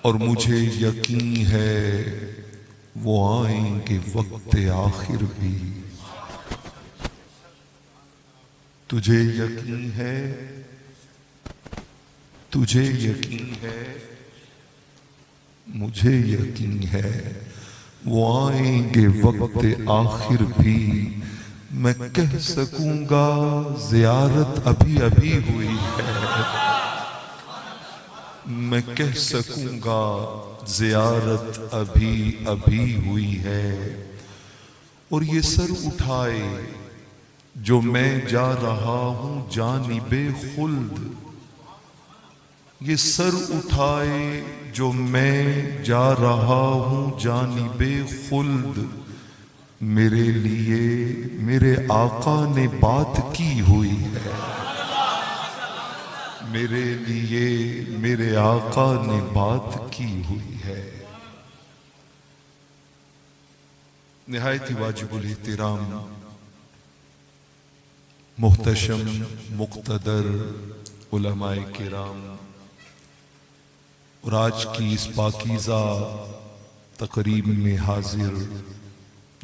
اور مجھے یقین ہے وہ آئیں گے وقت آخر بھی۔ تجھے یقین ہے، تجھے یقین ہے، مجھے یقین ہے وہ آئیں گے وقت آخر بھی۔ میں کہہ سکوں گا زیارت ابھی ابھی ہوئی ہے، میں کہہ سکوں گا زیارت ابھی ابھی ہوئی ہے۔ اور یہ سر اٹھائے جو میں جا رہا ہوں جانب خلد، یہ سر اٹھائے جو میں جا رہا ہوں جانب خلد، میرے لیے میرے آقا نے بات کی ہوئی ہے، میرے لیے میرے آقا نے بات کی ہوئی ہے۔ نہایت ہی واجب الاحترام محتشم مقتدر علماء کرام، اور آج کی اس پاکیزہ تقریب میں حاضر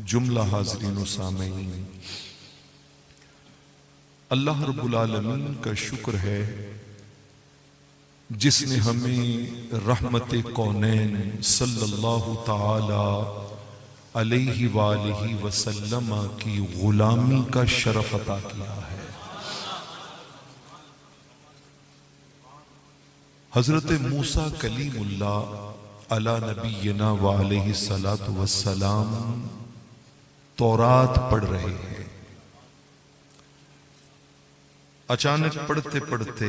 جملہ حاضرین و سامعین، اللہ رب العالمین کا شکر ہے جس نے ہمیں رحمت کونین صلی اللہ تعالی علیہ وآلہ وسلم کی غلامی کا شرف عطا کیا ہے۔ حضرت موسیٰ کلیم اللہ علی نبینا وعلیہ السلام تورات پڑھ رہے ہیں۔ اچانک پڑھتے پڑھتے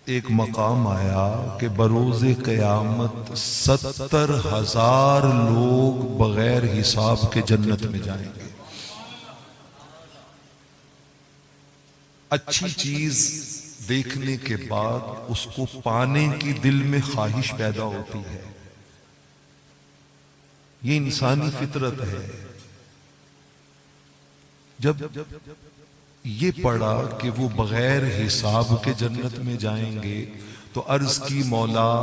ایک مقام آیا کہ بروز قیامت 70,000 لوگ بغیر حساب کے جنت میں جائیں گے۔ اچھی چیز دیکھنے کے بعد اس کو پانے کی دل میں خواہش پیدا ہوتی ہے، یہ انسانی فطرت ہے۔ جب یہ پڑھا کہ وہ بغیر حساب کے جنت میں جائیں گے تو عرض کی مولا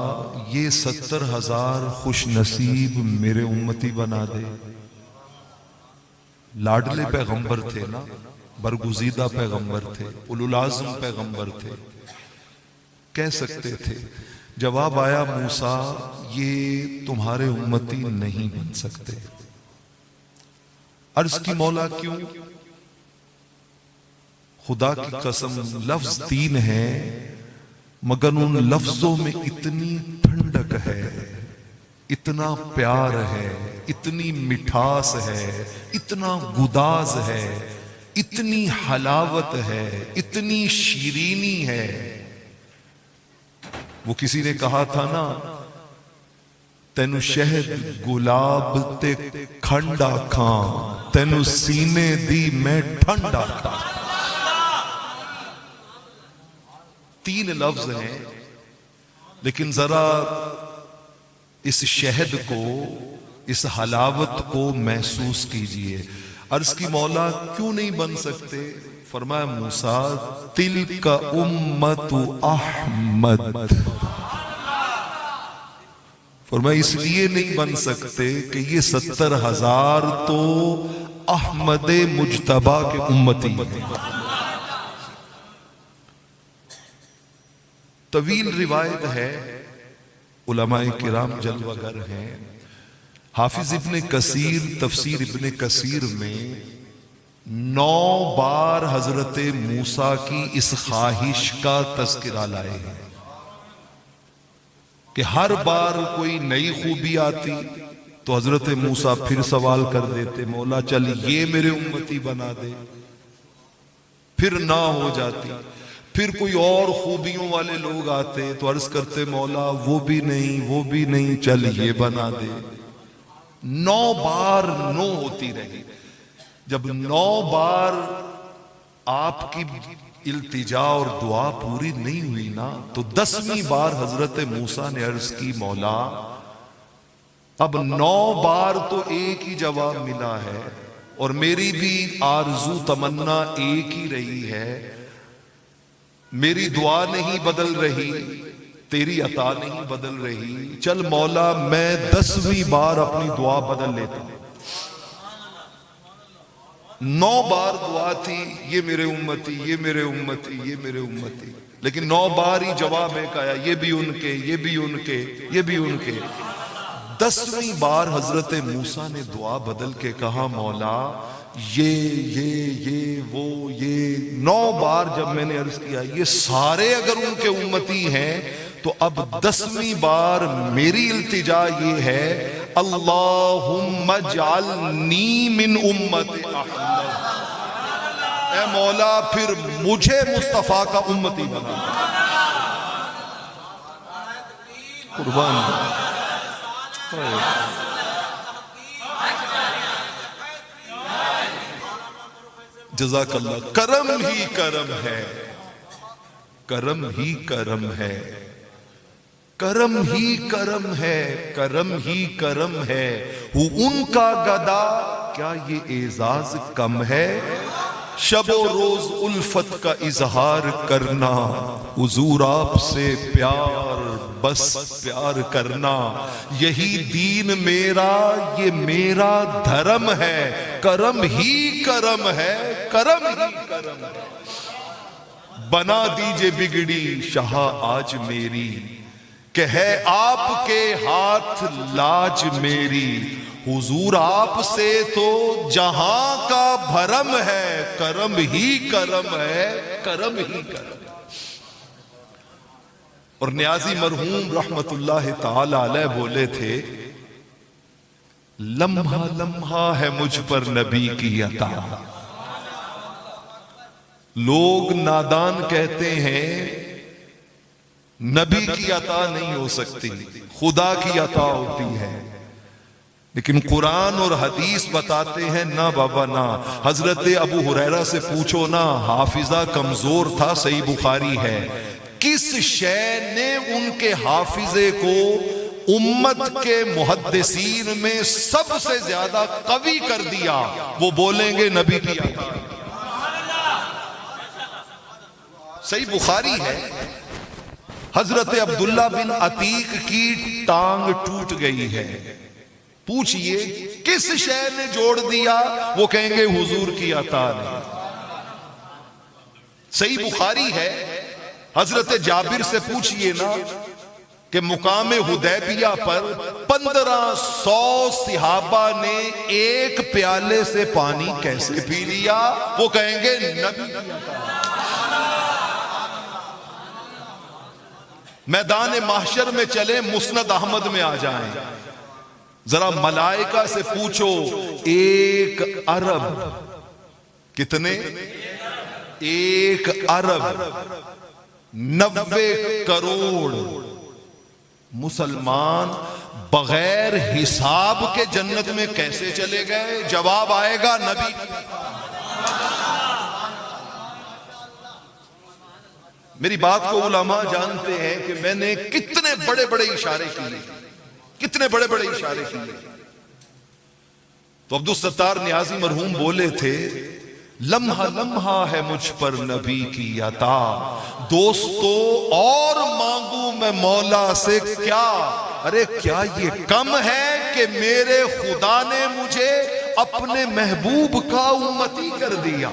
یہ 70,000 خوش نصیب میرے امتی بنا دے۔ لاڈلے پیغمبر تھے نا، برگزیدہ پیغمبر تھے، اولو العزم پیغمبر تھے، کہہ سکتے تھے۔ جواب آیا موسیٰ یہ تمہارے امتی نہیں بن سکتے۔ عرض کی مولا کیوں؟ خدا کی قسم لفظ 3 ہے مگر ان لفظوں میں اتنی ٹھنڈک ہے، اتنا پیار ہے، اتنی مٹھاس ہے، اتنا گداز ہے، اتنی حلاوت ہے، اتنی شیرینی ہے۔ وہ کسی نے کہا تھا نا تینو شہد گلاب تے کھنڈا کھاں، تینو سینے دی میں ٹھنڈا کھاں۔ 3 لفظ ہیں لیکن ذرا اس شہد کو، اس حلاوت کو محسوس کیجئے۔ عرض کی مولا کیوں نہیں بن سکتے؟ فرمایا موسیٰ تلک امت احمد، فرمایا اس لیے نہیں بن سکتے کہ یہ 70,000 تو احمد مجتبی کے امتی ہیں۔ طویل روایت ہے، علماء کرام جلوہ گر ہیں۔ حافظ ابن کثیر تفسیر ابن کثیر میں 9 بار حضرت موسیٰ کی اس خواہش کا تذکرہ لائے ہیں کہ ہر بار کوئی نئی خوبی آتی تو حضرت موسیٰ پھر سوال کر دیتے مولا چل یہ میرے امتی بنا دے، پھر نہ ہو جاتی، پھر کوئی اور خوبیوں والے لوگ آتے تو عرض کرتے مولا وہ بھی نہیں چل یہ بنا دے۔ 9 بار نو ہوتی رہی۔ جب 9 بار آپ کی التجا اور دعا پوری نہیں ہوئی نا تو 10ویں بار حضرت موسیٰ نے عرض کی مولا اب 9 بار تو ایک ہی جواب ملا ہے اور میری بھی آرزو تمنا ایک ہی رہی ہے، میری دعا نہیں بدل رہی، تیری عطا نہیں بدل رہی، چل مولا میں 10ویں بار اپنی دعا بدل لیتا ہوں۔ 9 بار دعا تھی یہ میرے امتی، یہ میرے امتی، یہ میرے امتی، لیکن 9 بار ہی جواب ایک آیا، یہ بھی ان کے، یہ بھی ان کے، یہ بھی ان کے۔ 10ویں بار حضرت موسیٰ نے دعا بدل کے کہا مولا یہ وہ یہ 9 بار جب میں نے عرض کیا یہ سارے اگر ان کے امتی ہیں تو اب 10ویں بار میری التجا یہ ہے اللہم اجعلنی من امت احمد، اے مولا پھر مجھے مصطفیٰ کا امتی بنا۔ قربان جزاک اللہ۔ کرم ہی کرم ہے، کرم ہی کرم ہے، کرم ہی کرم ہے، کرم ہی کرم ہے، ہوں ان کا گدا کیا یہ اعزاز کم ہے؟ شب و روز الفت کا اظہار کرنا، حضور آپ سے پیار بس پیار کرنا، یہی دین میرا یہ میرا دھرم ہے، کرم ہی کرم ہے، کرم ہی کرم ہے۔ بنا دیجئے بگڑی شاہ آج میری، کہ ہے آپ کے ہاتھ لاج میری، حضور آپ سے تو جہاں کا بھرم ہے، کرم ہی کرم ہے، کرم ہی کرم ہے۔ اور نیازی مرحوم رحمت اللہ تعالی علیہ بولے تھے لمحہ لمحہ ہے مجھ پر نبی کی عطا۔ لوگ نادان کہتے ہیں نبی کی عطا نہیں ہو سکتی، خدا کی عطا ہوتی ہے، لیکن قرآن اور حدیث بتاتے ہیں نہ بابا نہ۔ حضرت ابو ہریرہ سے پوچھو نا، حافظہ کمزور تھا، صحیح بخاری ہے، کس شے نے ان کے حافظے کو امت کے محدثین میں سب سے زیادہ قوی کر دیا؟ وہ بولیں گے نبی کی عطا۔ صحیح بخاری ہے، حضرت عبداللہ بن عتیق کی ٹانگ ٹوٹ گئی ہے، پوچھئے کس شے نے جوڑ دیا؟ وہ کہیں گے حضور کی عطا نے۔ صحیح بخاری ہے، حضرت جابر سے پوچھئے نا کہ مقام حدیبیہ پر 1500 صحابہ نے ایک پیالے سے پانی کیسے پی لیا؟ وہ کہیں گے نبی کی عطا۔ میدان محشر میں چلے، مسند احمد میں آ جائیں، ذرا ملائکہ سے پوچھو ایک ارب کتنے؟ 1 ارب 90 کروڑ مسلمان بغیر حساب کے جنت میں کیسے چلے گئے؟ جواب آئے گا نبی۔ میری بات کو علماء جانتے ہیں کہ میں نے کتنے بڑے بڑے اشارے کیے، کتنے بڑے بڑے اشارے کیے۔ تو عبدالستار نیازی مرحوم بولے تھے لمحہ لمحہ ہے مجھ پر نبی کی عطا، دوستو اور مانگوں میں مولا سے کیا؟ ارے کیا یہ کم ہے کہ میرے خدا نے مجھے اپنے محبوب کا امتی کر دیا؟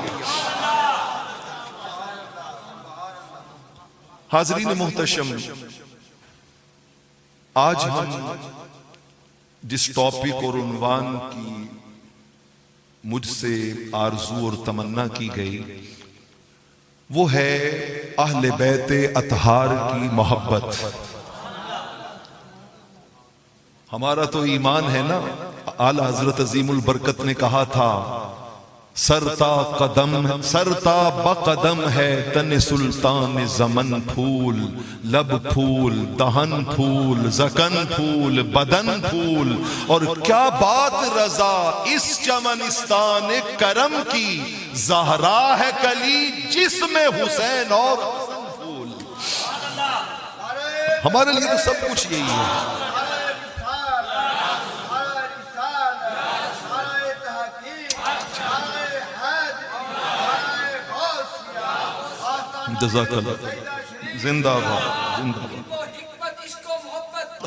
حاضرین محتشم، آج ہم جس ٹاپک اور عنوان کی مجھ سے آرزو اور تمنا کی گئی وہ ہے اہل بیت اطہار کی محبت۔ ہمارا تو ایمان ہے نا، اعلی حضرت عظیم البرکت نے کہا تھا سرتا بقدم ہے تن سلطان زمن پھول، لب پھول، دہن پھول، زکن پھول، بدن پھول، اور کیا بات رضا اس چمنستان کرم کی، زہرا ہے کلی جس میں حسین اور حسن پھول۔ ہمارے لیے تو سب کچھ یہی ہے۔ جزاک اللہ، زندہ باد، زندہ باد۔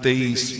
23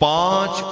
5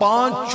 5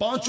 5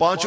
5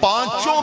5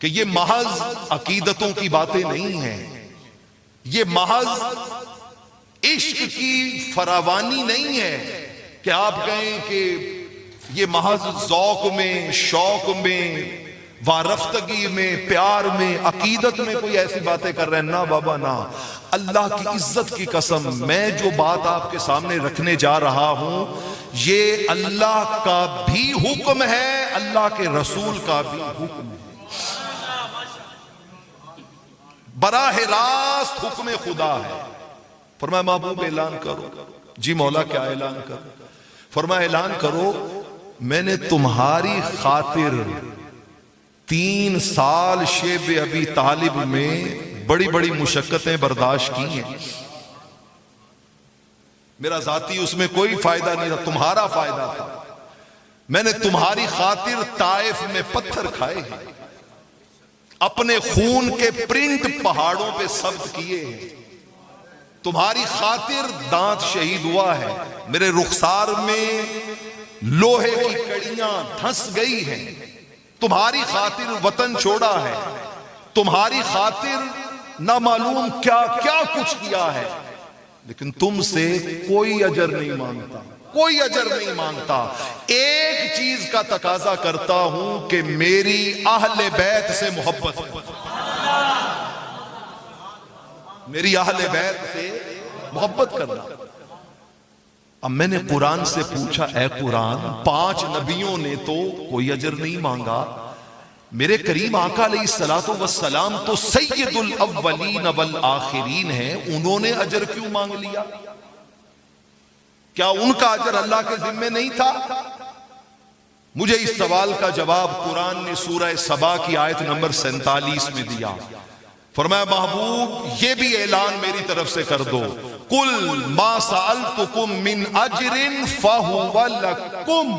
کہ یہ محض عقیدتوں کی باتیں نہیں ہیں، یہ محض عشق کی فراوانی نہیں ہے کہ آپ کہیں کہ یہ محض ذوق میں، شوق میں، وارفتگی میں، پیار میں، عقیدت میں کوئی ایسی باتیں کر رہے ہیں۔ نہ بابا نہ، اللہ کی عزت کی قسم، میں جو بات آپ کے سامنے رکھنے جا رہا ہوں یہ اللہ کا بھی حکم ہے، اللہ کے رسول کا بھی حکم ہے، براہ راست حکم خدا ہے۔ فرمایا محبوب اعلان کرو۔ جی مولا کیا اعلان کرو؟ فرمایا اعلان کرو میں نے تمہاری خاطر 3 سال شیب ابی طالب میں بڑی بڑی مشقتیں برداشت کی ہیں، میرا ذاتی اس میں کوئی فائدہ نہیں تھا، تمہارا فائدہ تھا۔ میں نے تمہاری خاطر طائف میں پتھر کھائے ہیں، اپنے خون کے پرنٹ پہاڑوں پہ ثبت کیے ہیں، تمہاری خاطر دانت شہید ہوا ہے، میرے رخسار میں لوہے کی کڑیاں دھنس گئی ہیں، تمہاری خاطر وطن چھوڑا ہے، تمہاری خاطر نہ معلوم کیا کیا کچھ کیا ہے، لیکن تم سے کوئی اجر نہیں مانگتا، کوئی اجر نہیں مانگتا۔ ایک چیز کا تقاضا کرتا ہوں کہ میری اہل بیت سے محبت ہے، میری اہل بیت سے محبت کرنا۔ اب میں نے قرآن سے پوچھا اے قرآن 5 نبیوں نے تو کوئی اجر نہیں مانگا، میرے کریم آقا علیہ الصلوۃ والسلام تو سید الاولین والآخرین ہیں، انہوں نے اجر کیوں مانگ لیا؟ کیا ان کا اجر اللہ کے ذمے نہیں تھا؟ مجھے اس سوال کا جواب قرآن نے سورہ سبا کی آیت نمبر 47 میں دیا۔ فرمایا محبوب یہ بھی اعلان میری طرف سے کر دو، قل ما سألتکم من اجر فہو لکم،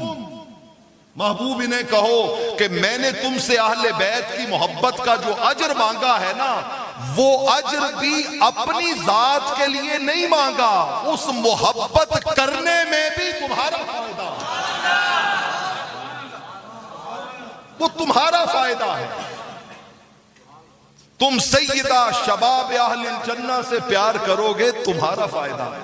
محبوب انہیں کہو کہ میں نے تم سے اہل بیت کی محبت کا جو اجر مانگا ہے نا، وہ اجر بھی اپنی ذات کے لیے نہیں مانگا، اس محبت کرنے میں بھی تمہارا فائدہ، وہ تمہارا فائدہ ہے۔ تم سیدہ شباب اہل الجنہ سے پیار کرو گے تمہارا فائدہ ہے،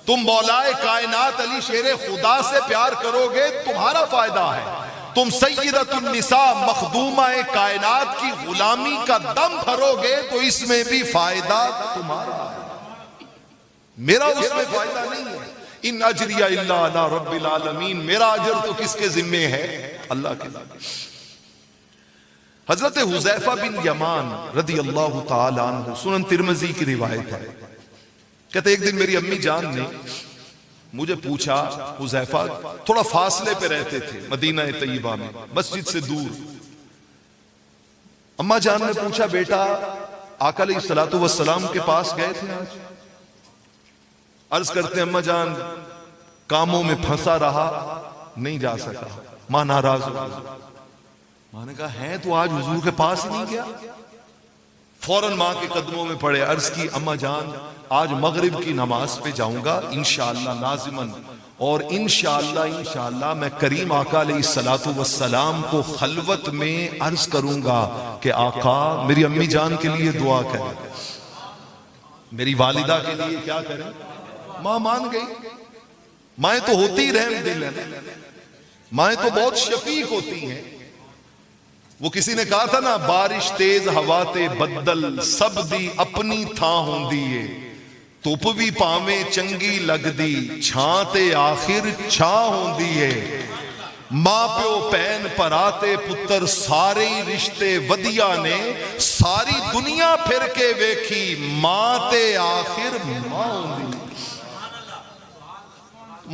تم مولائے کائنات علی شیر خدا سے پیار کرو گے تمہارا فائدہ ہے، تم سیدۃ النساء مخدومہ کائنات کی غلامی کا دم بھرو گے تو اس میں بھی فائدہ تمہارا ہے، میرا اس میں فائدہ نہیں ہے۔ ان اجری الا علی رب العالمین، میرا اجر تو کس کے ذمے ہے؟ اللہ کے ذمے۔ حضرت حذیفہ بن یمان رضی اللہ تعالی عنہ، سنن ترمذی کی روایت ہے، کہتے ایک دن میری امی جان نے مجھے پوچھا، حذیفہ تھوڑا فاصلے پہ رہتے تھے مدینہ طیبہ میں، مسجد سے دور، اماں جان نے پوچھا بیٹا آقا علیہ الصلوۃ والسلام کے پاس گئے تھے آج؟ عرض کرتے ہیں اماں جان کاموں میں پھنسا رہا، نہیں جا سکا، ماں ناراض ہو گئی۔ ماں نے کہا ہے تو آج حضور کے پاس ہی نہیں گیا؟ فوراً ماں کے قدموں میں پڑے، عرض کی اماں جان آج مغرب کی نماز پہ جاؤں گا انشاءاللہ لازماً، اور انشاءاللہ میں کریم آقا علیہ الصلوۃ والسلام کو خلوت میں عرض کروں گا کہ آقا میری امی جان کے لیے دعا کریں، میری والدہ کے لیے کیا کریں؟ ماں مان گئی۔ مائیں تو ہوتی ہی رحم دل ہیں، مائیں تو بہت شفیق ہوتی ہیں۔ وہ کسی نے کہا تھا نا بارش تیز ہوا تے بدل سب دی اپنی تھاں ہوندی ہے، تپ بھی پاویں چنگی لگ دی چھاں تے آخر چھاں ہوندی ہے، ماں پیو پین پراتے پتر سارے رشتے ودیا نے، ساری دنیا پھر کے ویکھی ماں تے آخر ماں ہوندی ہے۔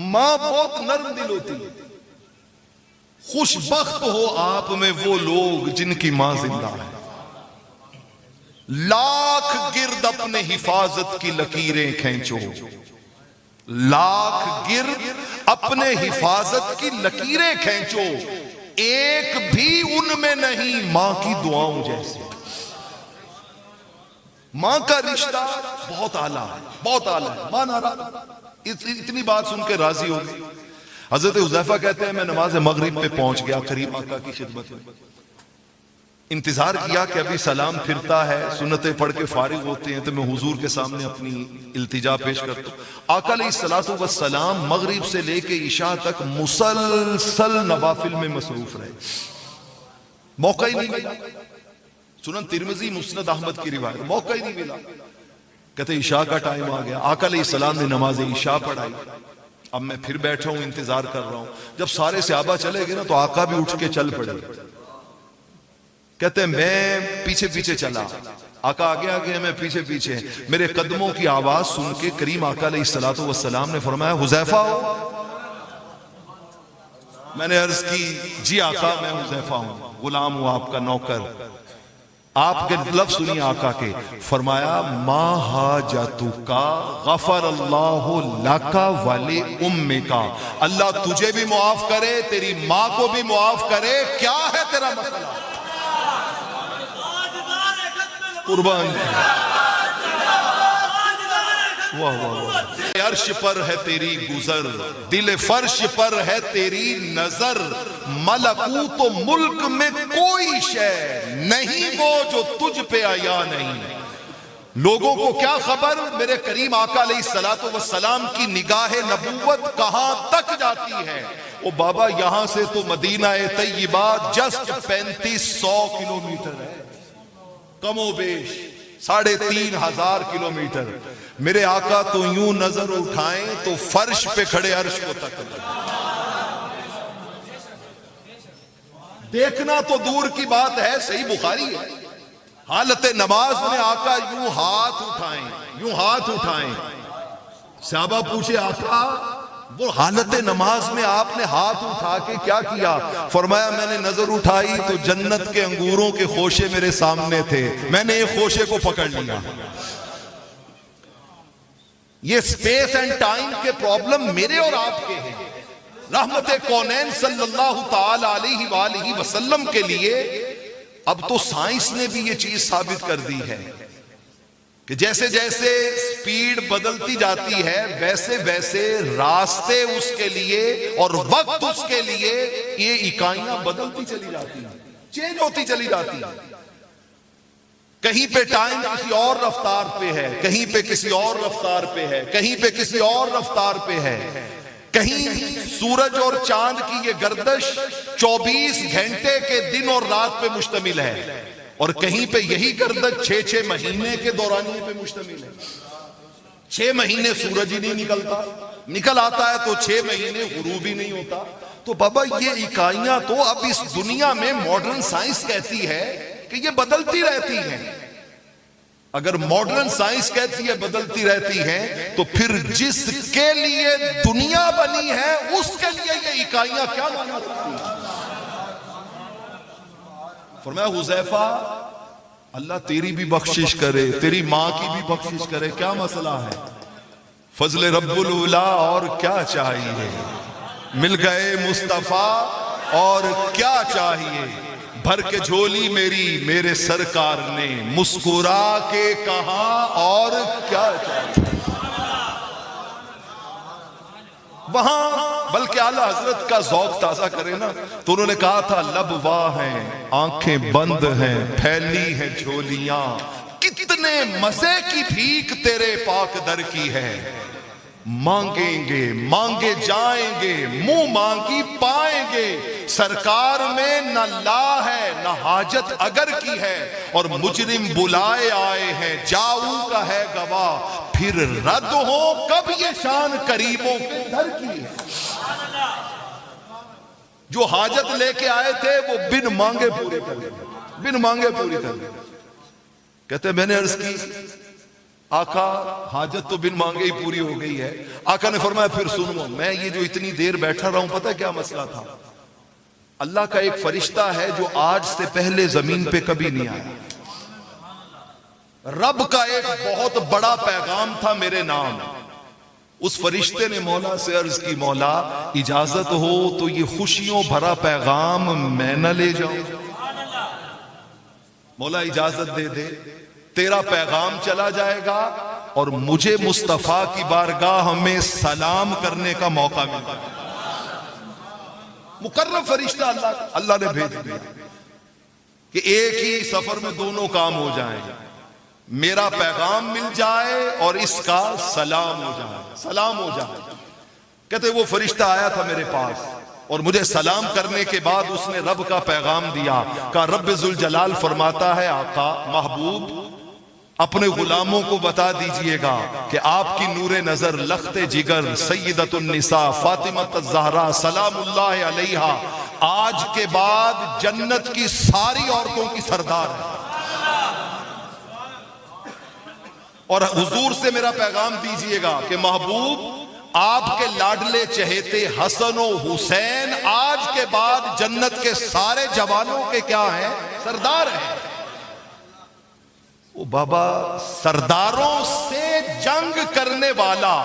ماں بہت نرم دل ہوتی ہے۔ خوش بخت ہو آپ میں وہ لوگ جن کی ماں زندہ ہے، لاکھ گرد اپنے حفاظت کی لکیریں کھینچو، لاکھ گرد اپنے حفاظت کی لکیریں کھینچو، ایک بھی ان میں نہیں ماں کی دعاؤں جیسے۔ ماں کا رشتہ بہت اعلیٰ ہے، بہت اعلیٰ ہے۔ ماں ناراض، اتنی بات سن کے راضی ہو گئی۔ حضرت حذیفہ کہتے ہیں میں نماز مغرب پہ پہنچ گیا کریم آقا کی خدمت میں، انتظار کیا کہ ابھی سلام پھرتا ہے، سنتیں پڑھ کے فارغ ہوتے ہیں تو میں حضور کے سامنے اپنی التجا پیش کرتا ہوں۔ آقا علیہ الصلوۃ والسلام مغرب سے لے کے عشاء تک مسلسل نوافل میں مصروف رہے، موقع ہی نہیں ملا۔ سنن ترمذی، مسند احمد کی روایت، موقع ہی نہیں ملا۔ کہتے عشاء کا ٹائم آ گیا، آقا علیہ السلام نے نماز عشاء پڑھائی، اب میں پھر بیٹھا ہوں انتظار کر رہا ہوں۔ جب سارے صحابہ چلے گئے نا تو آقا بھی اٹھ کے چل پڑے۔ کہتے ہیں میں پیچھے پیچھے چلا، آقا آگے آگے میں پیچھے پیچھے، میرے قدموں کی آواز سن کے کریم آقا علیہ الصلوۃ والسلام نے فرمایا حذیفہ ہو؟ میں نے عرض کی جی آقا میں حذیفہ ہوں، غلام ہوں آپ کا، نوکر۔ آپ کے لفظ سنیے آقا کے، فرمایا ما حاجتک غفر اللہ لک ولی امک، اللہ تجھے بھی معاف کرے، تیری ماں کو بھی معاف کرے، کیا ہے تیرا مسئلہ؟ قربان واہ واہ واہ، عرش پر ہے تیری گزر، دل فرش پر ہے تیری نظر، ملکوت و ملک میں کوئی شے نہیں وہ جو تجھ پہ آیا نہیں۔ لوگوں کو کیا خبر میرے کریم آقا علیہ الصلوۃ والسلام کی نگاہ نبوت کہاں تک جاتی ہے؟ او بابا یہاں سے تو مدینہ طیبہ جسٹ 3500 کلومیٹر ہے، کم و بیش 3500 کلومیٹر۔ میرے آقا تو یوں نظر اٹھائیں تو فرش پہ کھڑے عرش کو تک دیکھنا تو دور کی بات ہے، صحیح بخاری ہے، حالت نماز میں آقا یوں ہاتھ اٹھائیں، یوں ہاتھ اٹھائیں۔ صحابہ پوچھے آقا وہ حالت نماز میں آپ نے ہاتھ اٹھا کے کیا کیا؟ فرمایا میں نے نظر اٹھائی تو جنت کے انگوروں کے خوشے میرے سامنے تھے، میں نے ایک خوشے کو پکڑ لیا۔ یہ سپیس اینڈ ٹائم کے پرابلم میرے اور آپ کے ہیں۔ رحمت کونین صلی اللہ تعالی علیہ وآلہ وسلم کے لیے اب تو سائنس نے بھی یہ چیز ثابت کر دی ہے کہ جیسے جیسے سپیڈ بدلتی جاتی ہے ویسے ویسے راستے اس کے لیے اور وقت اس کے لیے یہ اکائیاں بدلتی چلی جاتی ہیں، چینج ہوتی چلی جاتی ہیں۔ کہیں پہ ٹائم کسی اور رفتار پہ ہے، کہیں پہ کسی اور رفتار پہ ہے، کہیں پہ کسی اور رفتار پہ ہے۔ کہیں سورج اور چاند کی یہ گردش 24 گھنٹے کے دن اور رات پہ مشتمل ہے، اور کہیں پہ یہی گردش 6 مہینے کے دورانیے پہ مشتمل ہے۔ 6 مہینے سورج ہی نہیں نکلتا، نکل آتا ہے تو 6 مہینے غروب ہی نہیں ہوتا۔ تو بابا یہ اکائیاں تو اب اس دنیا میں ماڈرن سائنس کہتی ہے کہ یہ بدلتی رہتی ہیں۔ اگر ماڈرن سائنس کہتی ہے بدلتی رہتی ہیں تو پھر جس کے لیے دنیا بنی ہے اس کے لیے یہ اکائیاں کیا معنی رکھتی ہیں؟ فرمایا حذیفہ اللہ تیری بھی بخشش کرے، تیری ماں کی بھی بخشش کرے، کیا مسئلہ ہے؟ فضل رب العلا اور کیا چاہیے، مل گئے مصطفیٰ اور کیا چاہیے، بھر کے جھولی میری میرے سرکار نے مسکرا کے کہا اور کیا چاہیے۔ وہاں بلکہ اعلیٰ حضرت کا ذوق تازہ کرے نا تو انہوں نے کہا تھا لب واہ ہیں، آنکھیں بند ہیں، پھیلی ہیں جھولیاں، کتنے مزے کی بھیک تیرے پاک در کی ہے، مانگیں گے مانگے جائیں گے، منہ مانگی پائیں گے، سرکار میں نہ لا ہے نہ حاجت اگر کی ہے، اور مجرم بلائے آئے ہیں جاؤ کا ہے گواہ، پھر رد ہو کب یہ شان قریبوں کے در کی ہے۔ جو حاجت لے کے آئے تھے وہ بن مانگے پوری کر دیں، بن مانگے پوری کر دیں۔ کہتے ہیں میں نے عرض کی آقا حاجت تو بن مانگے ہی پوری ہو گئی ہے۔ آقا نے فرمایا پھر سنو، میں یہ جو اتنی دیر بیٹھا رہا ہوں پتہ کیا مسئلہ تھا؟ اللہ کا ایک فرشتہ ہے جو آج سے پہلے زمین پہ کبھی نہیں آیا، رب کا ایک بہت بڑا پیغام تھا میرے نام۔ اس فرشتے نے مولا سے عرض کی مولا اجازت ہو تو یہ خوشیوں بھرا پیغام میں نہ لے جاؤں؟ مولا اجازت دے دے، تیرا پیغام چلا جائے گا اور مجھے مصطفیٰ کی بارگاہ میں سلام کرنے کا موقع ملے گا۔ مقرب فرشتہ اللہ نے بھیج دیا۔ کہ ایک ہی سفر میں دونوں کام ہو جائیں، میرا پیغام مل جائے اور اس کا سلام ہو جائے، سلام ہو جائے۔ کہتے وہ فرشتہ آیا تھا میرے پاس اور مجھے سلام کرنے کے بعد اس نے رب کا پیغام دیا، کہا رب ذوالجلال فرماتا ہے آقا محبوب اپنے غلاموں کو بتا دیجئے گا کہ آپ کی نور نظر لخت جگر سیدۃ النساء فاطمہ الزہرا سلام اللہ علیہا آج کے بعد جنت کی ساری عورتوں کی سردار ہے، اور حضور سے میرا پیغام دیجئے گا کہ محبوب آپ کے لاڈلے چہیتے حسن و حسین آج کے بعد جنت کے سارے جوانوں کے کیا ہیں؟ سردار ہیں۔ وہ بابا سرداروں سے جنگ کرنے والا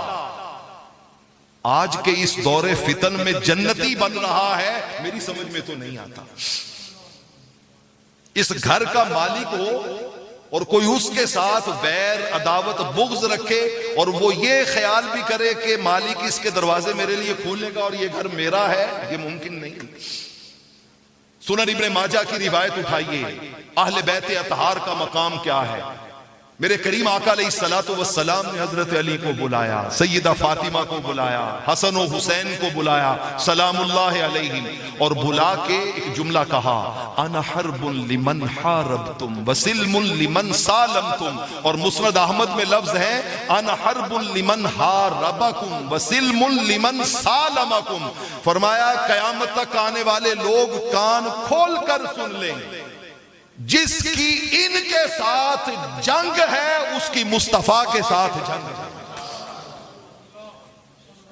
آج کے اس دور فتن میں جنتی بن رہا ہے، میری سمجھ میں تو نہیں آتا۔ اس گھر کا مالک ہو اور کوئی اس کے ساتھ ویر عداوت بغض رکھے اور وہ یہ خیال بھی کرے کہ مالک اس کے دروازے میرے لیے کھولے گا اور یہ گھر میرا ہے، یہ ممکن نہیں۔ سنن ابن ماجہ کی روایت اٹھائیے، اہل بیت اطہار کا مقام کیا ہے۔ میرے کریم آقا علیہ السلام نے حضرت علی کو بلایا، سیدہ فاطمہ کو بلایا، حسن و حسین کو بلایا سلام اللہ علیہم، اور بلا کے ایک جملہ کہا انا حرب لمن حاربتم وسلم لمن سالمتم، اور مسند احمد میں لفظ ہے انا حرب لمن حاربکم وسلم لمن سالمکم۔ فرمایا قیامت تک آنے والے لوگ کان کھول کر سن لیں، جس کی ان کے ساتھ جنگ ہے اس کی مصطفیٰ کے ساتھ جنگ ہے۔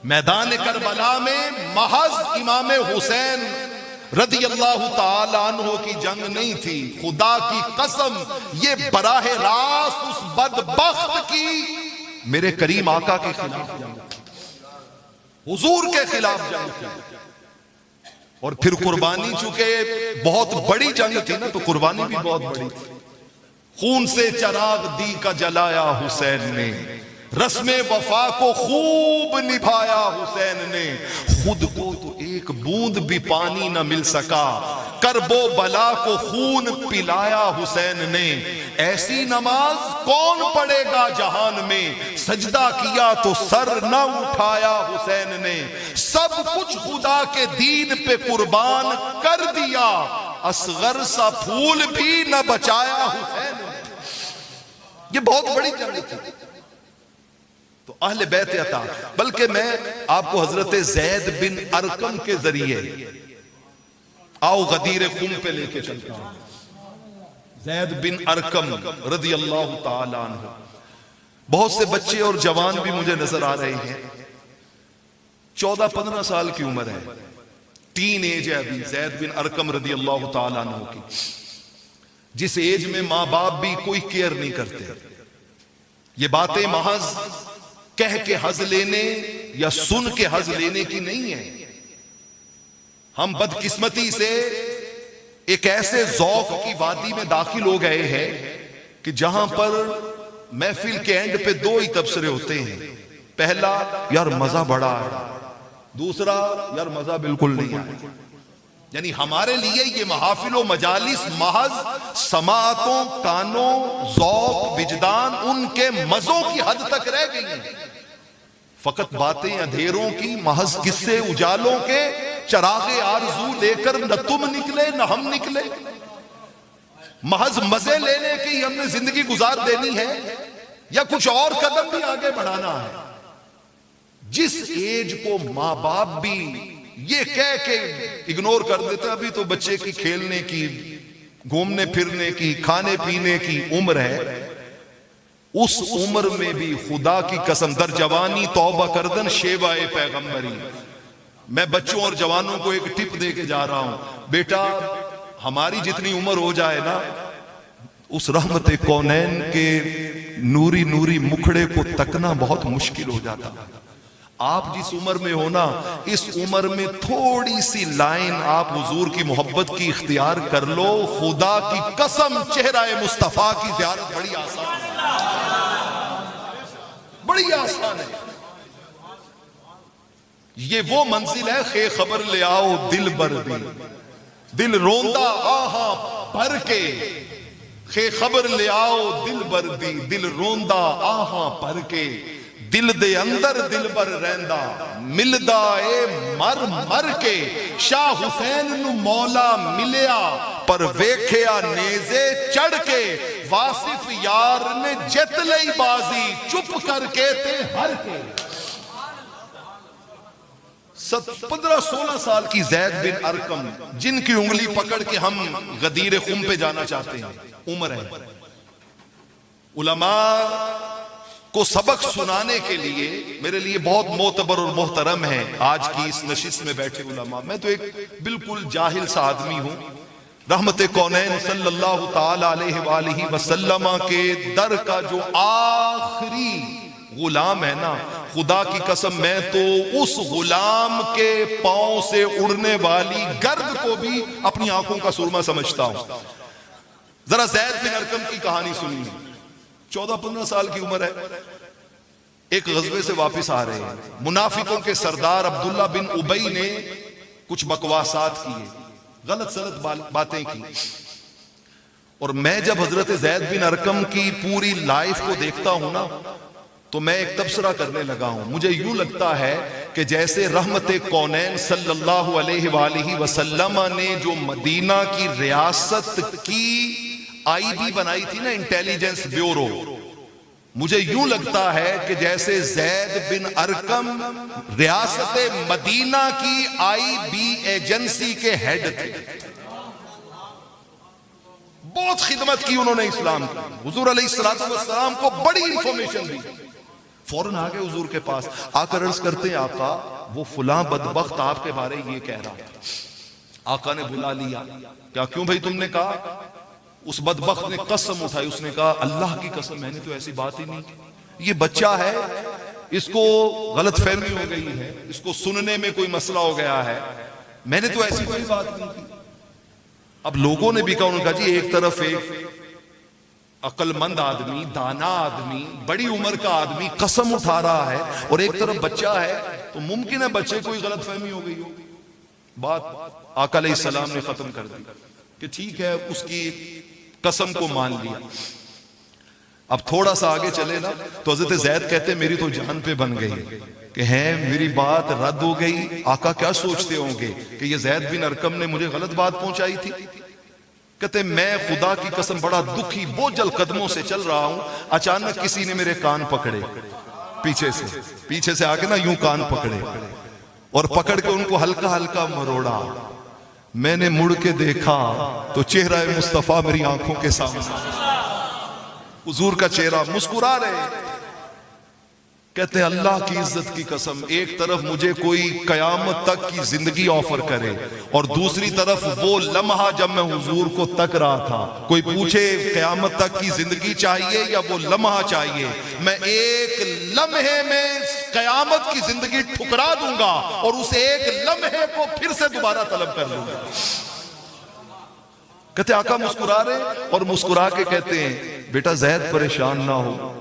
میدان کربلا میں محض امام حسین رضی اللہ تعالی عنہ کی جنگ نہیں تھی، خدا کی قسم یہ براہ راست اس بدبخت کی میرے کریم آقا کے خلاف جنگ تھی، حضور کے خلاف جنگ تھی۔ اور پھر قربانی چونکہ بہت بڑی جنگ تھی نا، تو قربانی بھی بہت بڑی تھی۔ خون سے چراغ دی کا جلایا حسین نے، رسم وفا کو خوب نبھایا حسین نے، خود کو تو ایک بوند بھی پانی نہ مل سکا، کرب و بلا کو خون پلایا حسین نے، ایسی نماز کون پڑھے گا جہان میں، سجدہ کیا تو سر نہ اٹھایا حسین نے، سب کچھ خدا کے دین پہ قربان کر دیا، اصغر سا پھول بھی نہ بچایا حسین نے۔ یہ بہت بڑی جنگ تھی۔ تو اہل بیت عطا، بلکہ میں آپ کو حضرت زید بن ارقم کے ذریعے آؤ غدیر خم پہ لے کے چلتا ہوں۔ زید بن ارقم رضی اللہ تعالی عنہ، بہت سے بچے اور جوان بھی مجھے نظر آ رہے ہیں، 14-15 سال کی عمر ہے، ٹین ایج ہے ابھی زید بن ارقم رضی اللہ تعالی عنہ کی، جس ایج میں ماں باپ بھی کوئی کیئر نہیں کرتے۔ یہ باتیں محض کہہ کے حظ لینے یا سن کے حظ لینے کی نہیں ہے۔ ہم بدقسمتی سے ایک ایسے ذوق کی وادی میں داخل ہو گئے ہیں کہ جہاں پر محفل کے اینڈ پہ دو ہی تبصرے ہوتے ہیں، پہلا یار مزہ بڑا ہے، دوسرا یار مزہ بالکل نہیں ہے۔ یعنی ہمارے لیے یہ محافل و مجالس محض سماعتوں، کانوں، ذوق، وجدان ان کے مزوں کی حد تک رہ گئی ہیں، فقط باتیں اندھیروں کی، محض قصے اجالوں کے، چراغ آرزو لے کر نہ تم نکلے نہ ہم نکلے، محض مزے لینے کی ہم نے زندگی گزار دینی ہے یا کچھ اور قدم بھی آگے بڑھانا ہے۔ جس ایج کو ماں باپ بھی یہ کہہ کے اگنور کر دیتے ابھی تو بچے کی کھیلنے کی، گھومنے پھرنے کی، کھانے پینے کی عمر ہے، اس عمر میں بھی خدا کی قسم در جوانی توبہ کردن شیوائے پیغمبری۔ میں بچوں اور جوانوں کو ایک ٹپ دے کے جا رہا ہوں، بیٹا ہماری جتنی عمر ہو جائے نا، اس رحمت کونین کے نوری نوری مکھڑے کو تکنا بہت مشکل ہو جاتا۔ آپ جس عمر میں ہونا، اس عمر میں تھوڑی سی لائن آپ حضور کی محبت کی اختیار کر لو، خدا کی قسم چہرہ مصطفیٰ کی زیارت بڑی آسان ہے، بڑی آسان ہے۔ یہ وہ منزل ہے، خے خبر لے آؤ دل بر دی، دل روندہ آہا بھر کے خے خبر لے آؤ دل بردی دل روندا آہاں پر کے دل دے اندر دل بر رہندا ملدا اے مر مر کے شاہ حسین نو مولا ملیا پر ویکھیا نیزے چڑھ کے واصف یار نے جت لئی بازی چپ کر کے تے ہر کے 15-16 سال کی زید بن ارقم جن کی انگلی پکڑ کے ہم غدیر خم پہ جانا چاہتے ہیں عمر ہے علماء کو سبق سنانے کے لیے میرے لیے بہت معتبر اور محترم ہے آج کی اس نشست میں بیٹھے علماء. میں تو ایک بالکل جاہل سا آدمی ہوں. رحمت کونین صلی اللہ تعالی علیہ وآلہ وسلم کے در کا جو آخری غلام ہے نا, خدا کی قسم میں تو اس غلام کے پاؤں سے اڑنے والی گرد کو بھی اپنی آنکھوں کا سرما سمجھتا ہوں. ذرا زید بن ارقم کی کہانی سنیے. 14-15 سال کی عمر ہے. ایک غزوے سے واپس آ رہے ہیں. منافقوں کے سردار عبداللہ بن ابی نے کچھ بکواسات کیے, غلط سلط باتیں کی. اور میں جب حضرت زید بن ارقم کی پوری لائف کو دیکھتا ہوں نا تو میں ایک تبصرہ کرنے لگا ہوں. مجھے یوں لگتا ہے کہ جیسے رحمت کونین صلی اللہ علیہ وآلہ وسلم نے جو مدینہ کی ریاست کی آئی بی بنائی تھی نا, انٹیلیجنس بیورو, مجھے یوں لگتا ہے کہ جیسے زید بن ارقم ریاست مدینہ کی آئی بی ایجنسی کے ہیڈ تھے. بہت خدمت کی انہوں نے اسلام کی. حضور علیہ السلام کو بڑی انفارمیشن دی. فوراً آگے حضور کے پاس آ کر عرض کرتے ہیں آقا وہ فلاں بدبخت آپ کے بارے یہ کہہ رہا ہے. آقا نے بلا لیا. کیا کیوں بھائی تم نے کہا؟ اس بدبخت نے قسم اٹھائی. اس نے کہا اللہ کی قسم میں نے تو ایسی بات ہی نہیں کی. یہ بچہ ہے, اس کو غلط فہمی ہو گئی ہے, اس کو سننے میں کوئی مسئلہ ہو گیا ہے, میں نے تو ایسی کوئی بات نہیں کی. اب لوگوں نے بھی کہا, انہوں نے کہا جی ایک طرف ایک عقل مند آدمی, دانا آدمی, بڑی عمر کا آدمی قسم اٹھا رہا ہے اور ایک طرف بچہ ہے, تو ممکن ہے بچے کوئی غلط فہمی ہو گئی ہو. بات آقا علیہ السلام نے ختم کر دی کہ ٹھیک ہے, اس کی قسم کو مان لیا. اب تھوڑا سا آگے چلے نا تو حضرت زید کہتے میری تو جان پہ بن گئی کہ ہے میری بات رد ہو گئی. آقا کیا سوچتے ہوں گے کہ یہ زید بن ارقم نے مجھے غلط بات پہنچائی تھی. کہتے میں خدا کی قسم بڑا دکھی بوجھل قدموں سے چل رہا ہوں, اچانک کسی نے میرے کان پکڑے پیچھے سے آگے نا یوں کان پکڑے اور پکڑ کے ان کو ہلکا ہلکا مروڑا. میں نے مڑ کے دیکھا تو چہرہ مصطفیٰ میری آنکھوں کے سامنے, حضور کا چہرہ, مسکرا رہے. کہتے ہیں اللہ کی عزت کی قسم ایک طرف مجھے کوئی قیامت تک کی زندگی آفر کرے اور دوسری طرف وہ لمحہ جب میں حضور کو تک رہا تھا. کوئی پوچھے قیامت تک کی زندگی چاہیے یا وہ لمحہ چاہیے, میں ایک لمحے میں قیامت کی زندگی ٹھکرا دوں گا اور اس ایک لمحے کو پھر سے دوبارہ طلب کر لوں گا. کہتے آقا مسکرا رہے اور مسکرا کے کہتے ہیں بیٹا زید پریشان نہ ہو,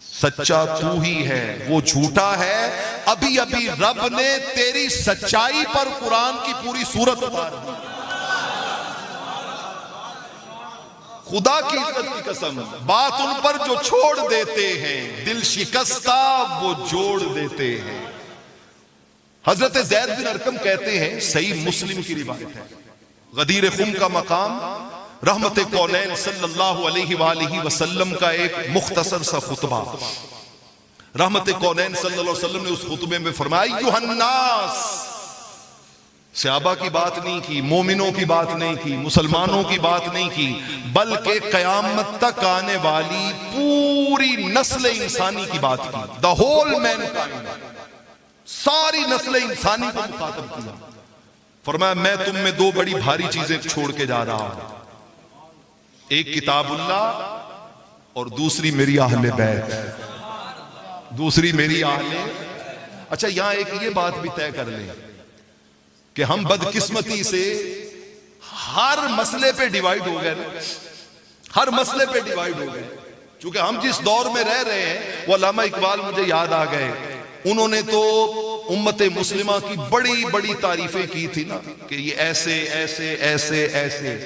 سچا تو ہی ہے, وہ جھوٹا ہے. ابھی ابھی رب نے تیری سچائی پر قرآن کی پوری سورت اتار دی. خدا کی عزت کی قسم بات ان پر جو چھوڑ دیتے ہیں دل شکستہ وہ جوڑ دیتے ہیں. حضرت زید بن ارقم کہتے ہیں, صحیح مسلم کی روایت ہے, غدیر خم کا مقام رحمت کونین صلی اللہ علیہ وآلہ وسلم کا ایک مختصر سا خطبہ. رحمت کونین صلی اللہ علیہ وسلم نے اس خطبے میں فرمایا ایھا الناس, صحابہ کی بات نہیں کی, مومنوں کی بات نہیں کی, مسلمانوں کی بات نہیں کی, بلکہ قیامت تک آنے والی پوری نسل انسانی کی بات کی. دا ہول مین کائنڈ, ساری نسل انسانی کو مخاطب کیا. فرمایا میں تم میں دو بڑی بھاری چیزیں چھوڑ کے جا رہا ہوں, ایک کتاب اللہ اور دوسری میری اہل بیت, دوسری میری اہل. اچھا یہاں ایک یہ بات بھی طے کر لیں کہ ہم بدقسمتی سے ہر مسئلے پہ ڈیوائیڈ ہو گئے, ہر مسئلے پہ ڈیوائیڈ ہو گئے. چونکہ ہم جس دور میں رہ رہے ہیں وہ علامہ اقبال مجھے یاد آ گئے. انہوں نے تو امت مسلمہ کی بڑی بڑی تعریفیں کی تھی نا کہ یہ ایسے ایسے ایسے ایسے.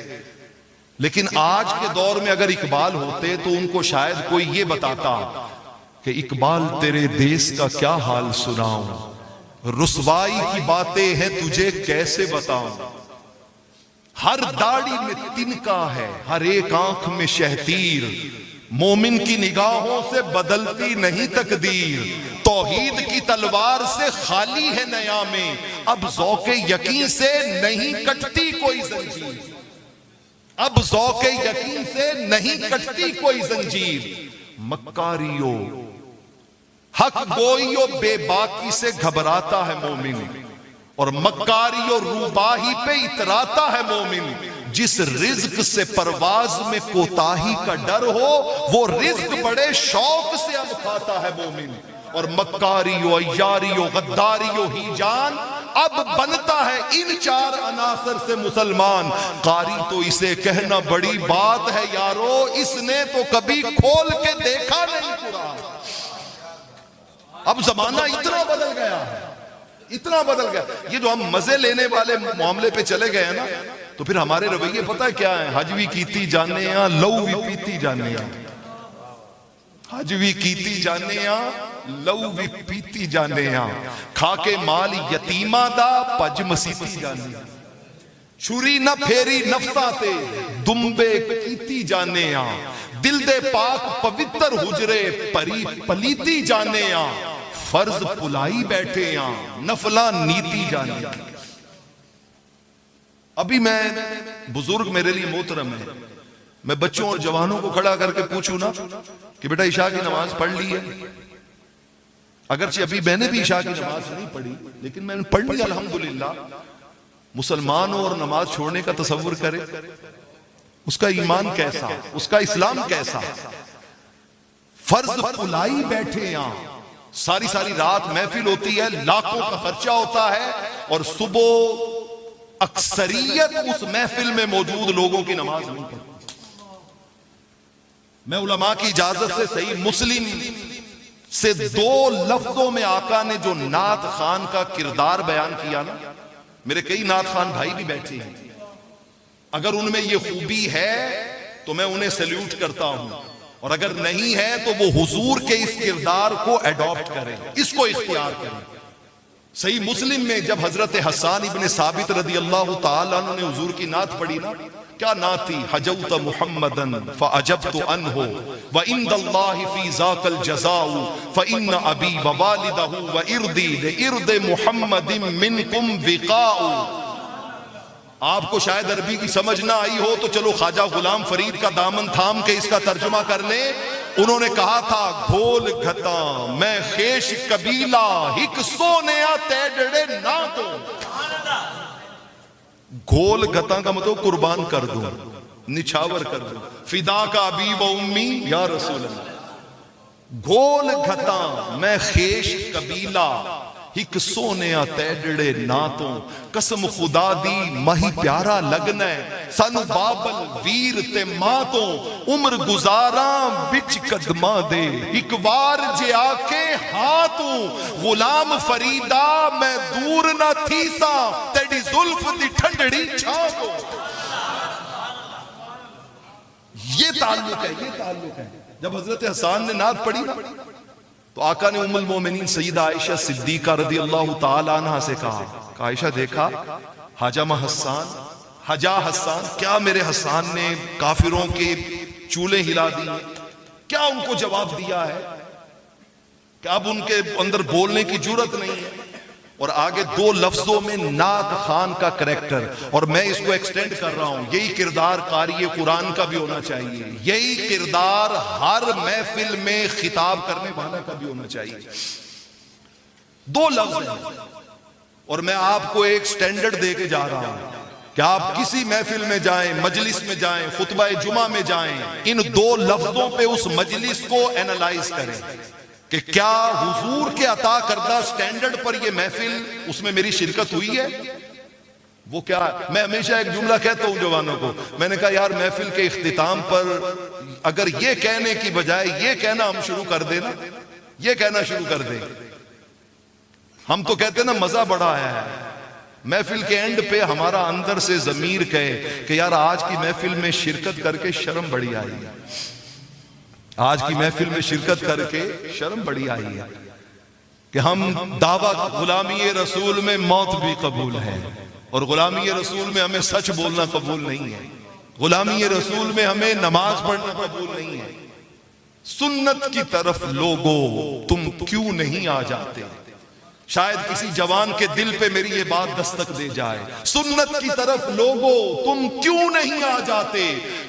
لیکن آج کے دور میں اگر اقبال ہوتے تو ان کو شاید کوئی یہ بتاتا کہ اقبال تیرے دیس کا کیا حال سناؤں، رسوائی کی باتیں ہیں تجھے کیسے بتاؤں، ہر داڑھی میں تنکا ہے، ہر ایک آنکھ میں شہتیر، مومن کی نگاہوں سے بدلتی نہیں تقدیر، توحید کی تلوار سے خالی ہے نیامیں، اب ذوق یقین سے نہیں کٹتی کوئی زنجیر، اب ذوق یقین سے نہیں کٹتی کوئی زنجیر، مکاریوں حق گوئیوں بے باکی سے گھبراتا ہے مومن، اور مکاریوں روباہی پہ اتراتا ہے مومن، جس رزق سے پرواز میں کوتاہی کا ڈر ہو وہ رزق بڑے شوق سے اب کھاتا ہے مومن، اور مکاریوں عیاریوں غداریوں ہی جان اب بنتا ہے ان چار عناصر سے مسلمان، قاری تو اسے کہنا بڑی بات ہے یارو، اس نے تو کبھی کھول کے دیکھا نہیں قرآن۔ اب زمانہ اتنا بدل گیا ہے، اتنا بدل گیا، یہ جو ہم مزے لینے والے معاملے پہ چلے گئے ہیں نا، تو پھر ہمارے رویے پتہ ہے کیا ہے؟ حج بھی کیتی جانے ہاں، لو بھی پیتی جانے ہاں، حج بھی کیتی جانے ہاں، لو بھی پیتی جانے ہاں، کھا کے مال یتیمہ دا پج مسیتی جانے ہاں، چھری نہ پھیری نفساں تے دمبے کیتی جانے ہاں، دل دے پاک پوتر حجرے پری پلیتی جانے ہاں، فرض پلائی بیٹھے ہاں، نفلہ نیتی جانے ہاں۔ ابھی میں بزرگ میرے لیے محترم ہے، میں بچوں اور جوانوں کو کھڑا کر کے پوچھوں نا کہ بیٹا عشاء کی نماز پڑھ لی ہے، اگرچہ ابھی میں نے بھی عشاء کی نماز نہیں پڑھی لیکن میں نے پڑھ لی الحمدللہ، مسلمان اور نماز چھوڑنے کا تصور کرے، اس کا ایمان کیسا، اس کا اسلام کیسا، فرض پلائی بیٹھے ہاں، ساری ساری رات محفل ہوتی ہے، لاکھوں کا خرچہ ہوتا ہے، اور صبح اکثریت اس محفل میں موجود لوگوں کی نماز نہیں پڑھتی۔ میں علماء کی اجازت سے صحیح مسلم سے 2 لفظوں میں آقا نے جو نعت خان کا کردار بیان کیا نا، میرے کئی نعت خان بھائی بھی بیٹھے ہیں، اگر ان میں یہ خوبی ہے تو میں انہیں سیلیوٹ کرتا ہوں، اور اگر نہیں ہے تو وہ حضور کے اس کردار کو ایڈاپٹ کریں، اس کو اختیار کریں۔ صحیح مسلم میں جب حضرت حسان ابن ثابت رضی اللہ تعالیٰ عنہ نے حضور کی نعت پڑھی نا، کیا نعت تھی؟ حجوت محمدن فعجبت عنہ وعند اللہ فی ذاک الجزاء فإن ابی ووالدہ وإردی لإرد محمد منکم وقاء۔ آپ کو شاید عربی کی سمجھ نہ آئی ہو تو چلو خواجہ غلام فرید کا دامن تھام کے اس کا ترجمہ کر لیں۔ انہوں نے کہا تھا گھول گھتاں میں خیش قبیلہ ہک سونیا تیڑڑے نہ دو۔ گھول گھتاں کا مطلب قربان کر دوں، نچھاور کر دوں، فدا کا ابی و امی یا رسول اللہ۔ گھول گھتاں میں خیش قبیلہ ہک سونیا تیڑڑے ناتوں، قسم خدا دی مہی پیارا لگنا ہے، سن بابل ویر تے ماتوں، عمر گزاراں بچ قدماں دے، ایک وار جے آکے ہاتوں، غلام فریدہ میں دور نہ تھیسا، تیڑی زلف دی ٹھنڈڑی چھاگو۔ یہ تعلق ہے، یہ تعلق ہے۔ جب حضرت حسان نے نعت پڑھی نا تو آقا نے ام المومنین سیدہ عائشہ صدیقہ رضی اللہ تعالی عنہ سے کہا کہ عائشہ دیکھا حجم حسان، حجا حسان، کیا میرے حسان نے کافروں کے چولے ہلا دیے، کیا ان کو جواب دیا ہے کہ اب ان کے اندر بولنے کی جرت نہیں ہے۔ اور آگے 2 لفظوں میں نعت خان کا کریکٹر، اور میں اس کو ایکسٹینڈ کر رہا ہوں، یہی کردار قاری قرآن کا بھی ہونا چاہیے، یہی کردار ہر محفل میں خطاب کرنے والا کا بھی ہونا چاہیے۔ 2 لفظ ہیں، اور میں آپ کو ایک سٹینڈرڈ دے کے جا رہا ہوں کہ آپ کسی محفل میں جائیں، مجلس میں جائیں، خطبہ جمعہ میں جائیں، ان 2 لفظوں پہ اس مجلس کو اینالائز کریں کہ کیا حضور کے عطا کردہ سٹینڈرڈ پر یہ محفل، اس میں میری شرکت ہوئی ہے؟ وہ کیا ہے؟ میں ہمیشہ ایک جملہ کہتا ہوں جوانوں کو، میں نے کہا یار محفل کے اختتام پر اگر یہ کہنے کی بجائے یہ کہنا ہم شروع کر دیں نا، یہ کہنا شروع کر دیں، ہم تو کہتے ہیں نا مزہ بڑا آیا ہے، محفل کے اینڈ پہ ہمارا اندر سے ضمیر کہے کہ یار آج کی محفل میں شرکت کر کے شرم بڑی آئی ہے، آج کی محفل میں شرکت کر کے شرم بڑی آئی ہے کہ ہم دعویٰ غلامی رسول میں موت بھی قبول ہے، اور غلامی رسول میں ہمیں سچ بولنا قبول نہیں ہے، غلامی رسول میں ہمیں نماز پڑھنا قبول نہیں ہے۔ سنت کی طرف لوگو تم کیوں نہیں آ جاتے؟ شاید کسی جوان کے دل پہ میری یہ بات دستک دے جائے، سنت کی طرف لوگو تم کیوں نہیں آ جاتے؟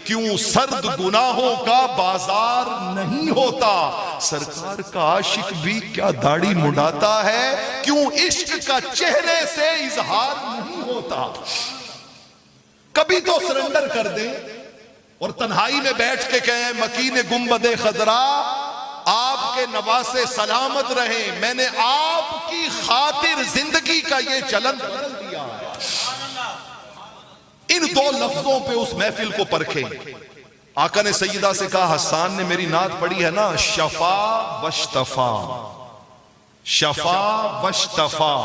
کیوں سرد گناہوں کا بازار نہیں ہوتا؟ سرکار کا عاشق بھی کیا داڑھی مڈاتا ہے؟ کیوں عشق کا چہرے سے اظہار نہیں ہوتا؟ کبھی تو سرنڈر کر دیں اور تنہائی میں بیٹھ کے کہیں مکین گنبد خضرا آپ کے نواسے سلامت رہیں، میں نے آپ کی خاطر زندگی کا یہ چلن بدل دیا ہے۔ ان دو لفظوں پہ اس محفل کو پرکھیں۔ آقا نے سیدہ سے کہا، حسان نے میری نعت پڑھی ہے نا، شفا وشتفا، شفا وشتفا،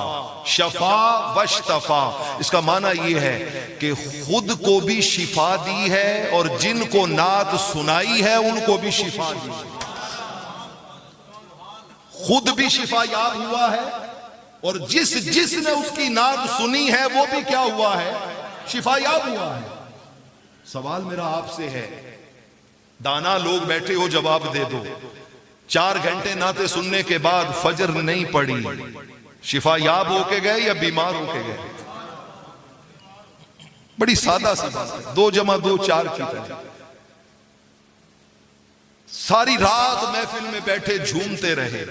شفا وشتفا، اس کا معنی یہ ہے کہ خود کو بھی شفا دی ہے اور جن کو نعت سنائی ہے ان کو بھی شفا دی ہے۔ خود بھی شفا یاب ہوا ہے اور جس نے اس کی نعت سنی ہے وہ بھی کیا ہوا ہے؟ شفا یاب ہوا ہے۔ سوال میرا آپ سے ہے، دانا لوگ بیٹھے ہو جواب دے دو، 4 گھنٹے نعتیں سننے کے بعد فجر نہیں پڑی، شفا یاب ہو کے گئے یا بیمار ہو کے گئے؟ بڑی سادہ سی بات ہے، 2 + 2 = 4 کی طرح۔ ساری رات محفل میں بیٹھے جھومتے رہے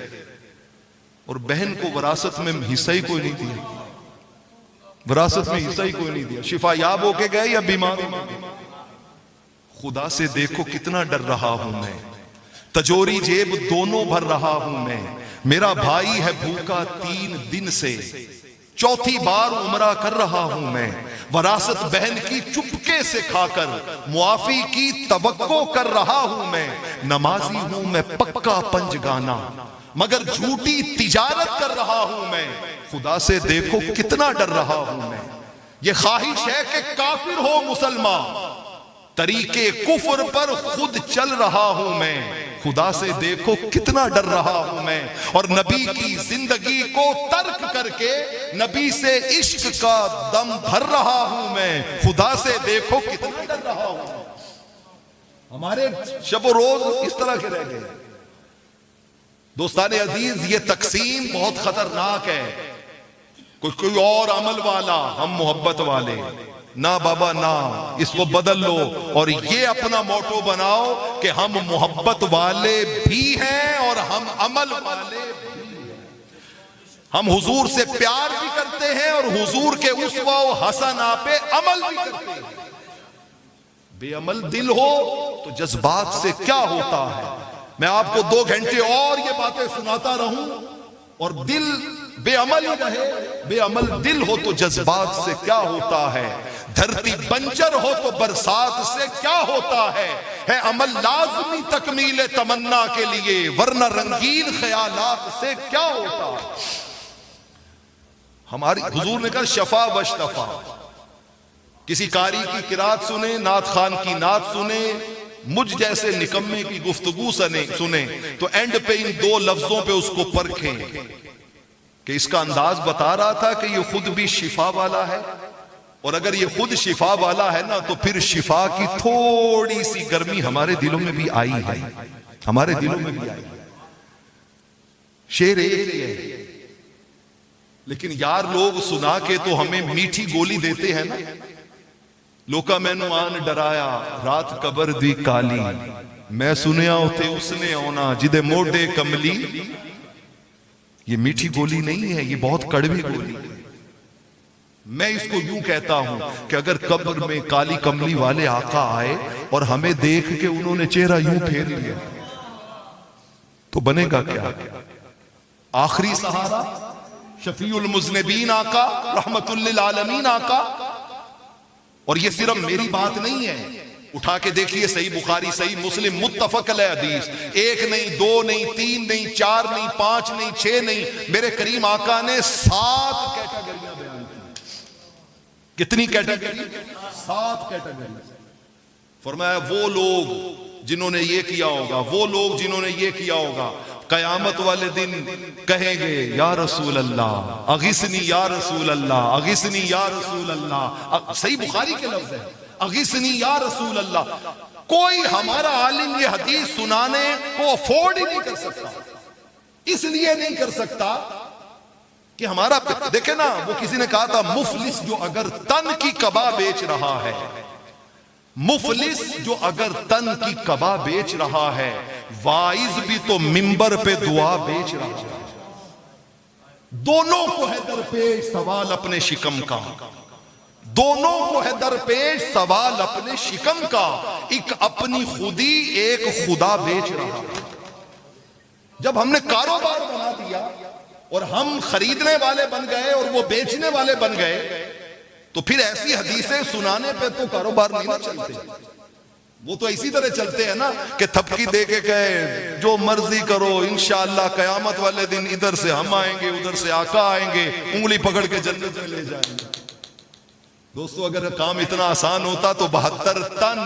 اور بہن کو وراثت میں حصہ ہی کوئی نہیں دیا، وراثت میں حصہ ہی کوئی نہیں دیا، شفا یاب ہو کے گئے یا بیمار ہو گئے؟ خدا سے دیکھو کتنا ڈر رہا ہوں میں، تجوری جیب دونوں بھر رہا ہوں میں، میرا بھائی ہے بھوکا 3 دن سے، 4تھی بار عمرہ کر رہا ہوں میں، وراثت بہن کی چپکے سے کھا کر معافی کی توقع کر رہا ہوں میں، نمازی ہوں میں پکا پنجگانہ مگر جھوٹی تجارت کر رہا ہوں میں، خدا سے دیکھو کتنا ڈر رہا ہوں میں، یہ خواہش ہے کہ کافر ہو مسلمان، طریقے کفر پر خود چل رہا ہوں میں، خدا سے دیکھو کتنا ڈر رہا ہوں میں، اور نبی کی زندگی کو ترک کر کے نبی سے عشق کا دم بھر رہا ہوں میں، خدا سے دیکھو کتنا ڈر رہا ہوں۔ ہمارے شب و روز اس طرح کے رہ گئے۔ دوستان عزیز، یہ تقسیم بہت خطرناک ہے، کوئی اور عمل والا، ہم محبت والے، نہ بابا نہ، اس کو بدل لو اور یہ اپنا موٹو بناؤ کہ ہم محبت والے بھی ہیں اور ہم عمل والے بھی ہیں، ہم حضور سے پیار بھی کرتے ہیں اور حضور کے اسوہ و حسنہ پہ عمل بھی کرتے ہیں۔ بے عمل دل ہو تو جذبات سے کیا ہوتا ہے؟ میں آپ کو 2 گھنٹے اور یہ باتیں سناتا رہوں اور دل بے عمل رہے، بے عمل دل ہو تو جذبات سے کیا ہوتا ہے؟ دھرتی بنجر ہو تو برسات سے کیا ہوتا ہے عمل لازمی تکمیل تمنا کے لیے، ورنہ رنگین خیالات سے کیا ہوتا ہے؟ ہماری حضور نے کہا شفا وشتفا، کسی قاری کی قرات سنیں، نعت خان کی نعت سنیں، مجھ جیسے نکمے کی گفتگو سنیں تو اینڈ پہ ان 2 لفظوں پہ اس کو پرکھیں کہ اس کا انداز بتا رہا تھا کہ یہ خود بھی شفا والا ہے، اور اگر یہ خود شفا والا ہے نا تو پھر شفا کی تھوڑی سی گرمی ہمارے دلوں میں بھی آئی ہے، ہمارے دلوں میں بھی آئی ہے۔ شعر ایک ہی ہے لیکن یار لوگ سنا کے تو ہمیں میٹھی گولی دیتے ہیں نا۔ لوکا مینو آن ڈرایا رات قبر دی کالی، میں سنیا ہوتے اس نے آنا جدے موڈے کملی۔ یہ میٹھی گولی نہیں ہے، یہ بہت کڑوی گولی ہے۔ میں اس کو یوں کہتا ہوں کہ اگر قبر میں کالی کملی والے آقا آئے اور ہمیں دیکھ کے انہوں نے چہرہ یوں پھیر لیا تو بنے گا کیا؟ آخری سہارا شفیع المذنبین آقا، رحمت للعالمین آقا۔ اور یہ صرف میری بات نہیں ہے، اٹھا کے دیکھیے صحیح بخاری، صحیح مسلم، متفق علیہ حدیث، 1 نہیں 2 نہیں 3 نہیں 4 نہیں 5 نہیں 6 نہیں، میرے کریم آقا نے 7 کیٹیگریاں بیان کی۔ کتنی کیٹیگری؟ 7 کیٹیگری. فرمایا وہ لوگ جنہوں نے یہ کیا ہوگا، وہ لوگ جنہوں نے یہ کیا ہوگا، قیامت والے دن کہیں گے یا رسول اللہ اغثنی یا رسول اللہ اغثنی یا رسول اللہ. صحیح بخاری کے لفظ ہے اغثنی یا رسول اللہ. کوئی ہمارا عالم یہ حدیث سنانے کو افورڈ ہی نہیں کر سکتا. اس لیے نہیں کر سکتا کہ ہمارا، دیکھیں نا، وہ کسی نے کہا تھا مفلس جو اگر تن کی کبا بیچ رہا ہے، مفلس جو اگر تن کی کبا بیچ رہا ہے، واعظ بھی تو منبر پہ دعا بیچ رہا ہے. دونوں کو ہے درپیش سوال اپنے شکم کا، دونوں کو ہے درپیش سوال اپنے شکم کا. ایک اپنی خودی، ایک خدا بیچ رہا ہے. جب ہم نے کاروبار بنا دیا اور ہم خریدنے والے بن گئے اور وہ بیچنے والے بن گئے، تو پھر ایسی حدیثیں سنانے پہ تو کاروبار نہیں نہ چلتے. وہ تو اسی طرح چلتے ہیں نا کہ تھپکی دے کے کہے جو مرضی کرو، انشاءاللہ قیامت والے دن ادھر سے ہم آئیں گے، ادھر سے آقا آئیں گے، انگلی پکڑ کے جنت میں لے جائیں گے. دوستو اگر کام اتنا آسان ہوتا تو 72 تن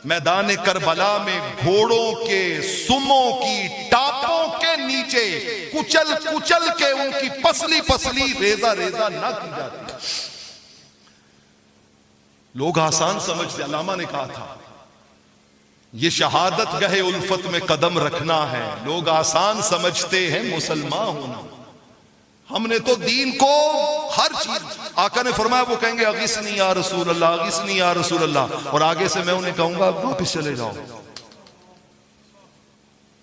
میدان کربلا میں گھوڑوں کے سموں کی ٹاپوں کے نیچے کچل کچل کے ان کی پسلی پسلی ریزہ ریزہ نہ کی جاتی. لوگ آسان سمجھتے. علامہ نے کہا تھا یہ شہادت گہے الفت میں قدم رکھنا ہے. لوگ آسان سمجھتے ہیں مسلمان ہونا. ہم نے تو دین کو ہر چیز، آقا نے فرمایا وہ کہیں گے اغثنی یا رسول اللہ اغثنی یا رسول اللہ، اور آگے سے میں انہیں کہوں گا واپس چلے جاؤ.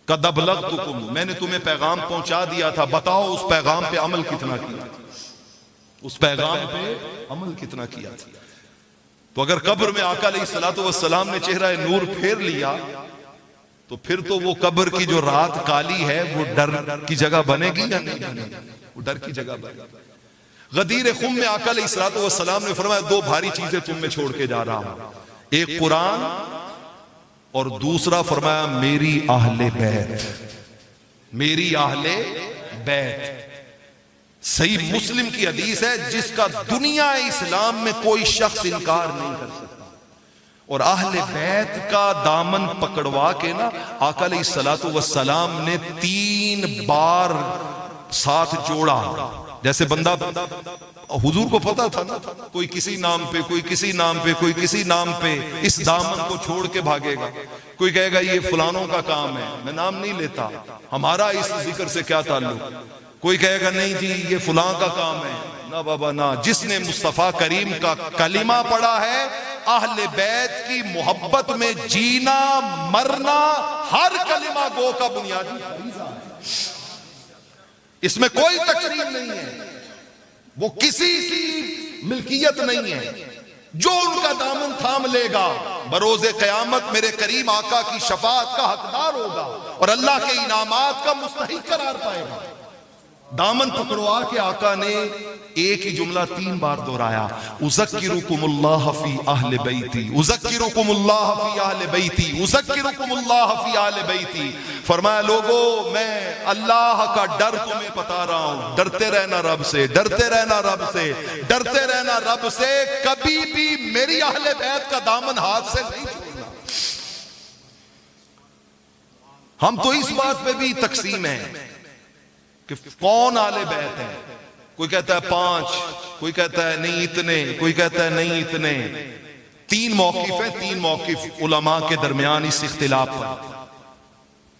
قد ابلغتکم، میں نے تمہیں پیغام پہنچا دیا تھا، بتاؤ اس پیغام پہ عمل کتنا کیا، اس پیغام پہ عمل کتنا کیا تھا. تو اگر قبر میں آقا علیہ السلام نے چہرہ نور پھیر لیا تو پھر تو وہ قبر کی جو رات کالی ہے وہ ڈر کی جگہ بنے گی یا نہیں بنے گی؟ وہ ڈر کی جگہ بنے گی. غدیر خم میں آقا علیہ السلام نے فرمایا 2 بھاری چیزیں تم میں چھوڑ کے جا رہا ہوں، ایک قرآن اور دوسرا فرمایا میری اہل بیت، میری اہل بیت. صحیح مسلم کی حدیث ہے جس کا دنیا اسلام میں کوئی شخص انکار نہیں کر سکتا. اور اہل بیت کا دامن پکڑوا کے نا آقا علیہ السلام نے 3 بار ساتھ جوڑا. جیسے بندہ، حضور کو پتا تھا نا کوئی کسی نام پہ، کوئی کسی نام پہ، کوئی کسی نام پہ اس دامن کو چھوڑ کے بھاگے گا. کوئی کہے گا یہ فلانوں کا کام ہے، میں نام نہیں لیتا، ہمارا اس ذکر سے کیا تعلق. کوئی کہے گا نہیں جی یہ فلاں کا کام ہے. نہ بابا نہ، جس نے مصطفیٰ کریم کا کلمہ پڑھا ہے، اہل بیت کی محبت میں جینا مرنا ہر کلمہ گو کا بنیادی فریضہ ہے. اس میں کوئی تقسیم نہیں ہے، وہ کسی کی ملکیت نہیں ہے. جو ان کا دامن تھام لے گا بروز قیامت میرے کریم آقا کی شفاعت کا حقدار ہوگا اور اللہ کے انعامات کا مستحق قرار پائے گا. دامن پکڑوا کے آقا نے ایک ہی جملہ 3 بار دہرایا، اذکرکم اللہ فی اہل بیتی، اذکرکم اللہ فی اہل بیتی، اذکرکم اللہ فی اہل بیتی. فرمایا لوگو میں اللہ کا ڈر تمہیں بتا رہا ہوں، ڈرتے رہنا رب سے، ڈرتے رہنا رب سے، ڈرتے رہنا رب سے. کبھی بھی میری اہل بیت کا دامن ہاتھ سے نہیں چھوڑنا. ہم تو اس بات پہ بھی تقسیم ہیں کہ کون اہل بیت ہے. کوئی کہتا ہے 5، کوئی کہتا ہے نہیں اتنے، کوئی کہتا ہے نہیں اتنے. 3 موقف ہیں، 3 موقف علماء کے درمیان اس اختلاف پر.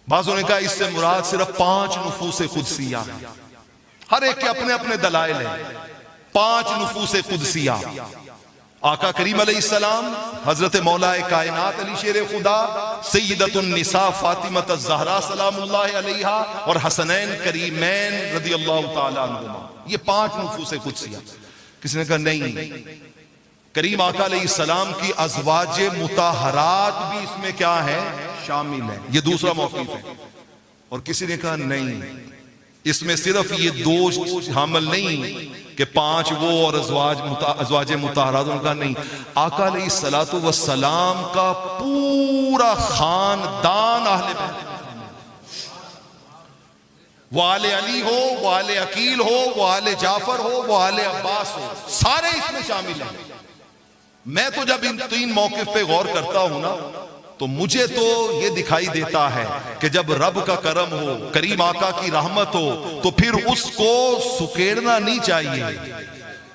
بعضوں نے کہا اس سے مراد صرف 5 نفوس قدسیہ ہیں. ہر ایک کے اپنے اپنے دلائل ہیں. 5 نفوس قدسیہ، آقا کریم علیہ السلام، حضرت مولا کائنات علی شیر خدا، سیدۃ النساء فاطمہ الزہرا سلام اللہ علیہا، اور حسنین کریمین رضی اللہ تعالیٰ عنہما. یہ 5 نفوس قدسیہ. کسی نے کہا نہیں، کریم آقا علیہ السلام کی ازواج مطہرات بھی اس میں کیا ہے؟ شامل ہے. یہ دوسرا موقف ہے. اور کسی نے کہا نہیں، اس میں صرف یہ 2 حامل نہیں کہ 5 وہ اور ازواج مطہرات. ان کا نہیں، آقا علیہ السلام کا پورا خاندان اہل بیت. وہ آل علی ہو، وہ آل عقیل ہو، وہ آل جعفر ہو، وہ آل عباس ہو، سارے اس میں شامل ہیں۔ میں تو جب ان تین موقف پہ غور کرتا ہوں نا تو مجھے تو یہ دکھائی دیتا ہے کہ جب رب کا کرم ہو، کریم آقا کی رحمت ہو، تو پھر اس کو سکیڑنا نہیں چاہیے،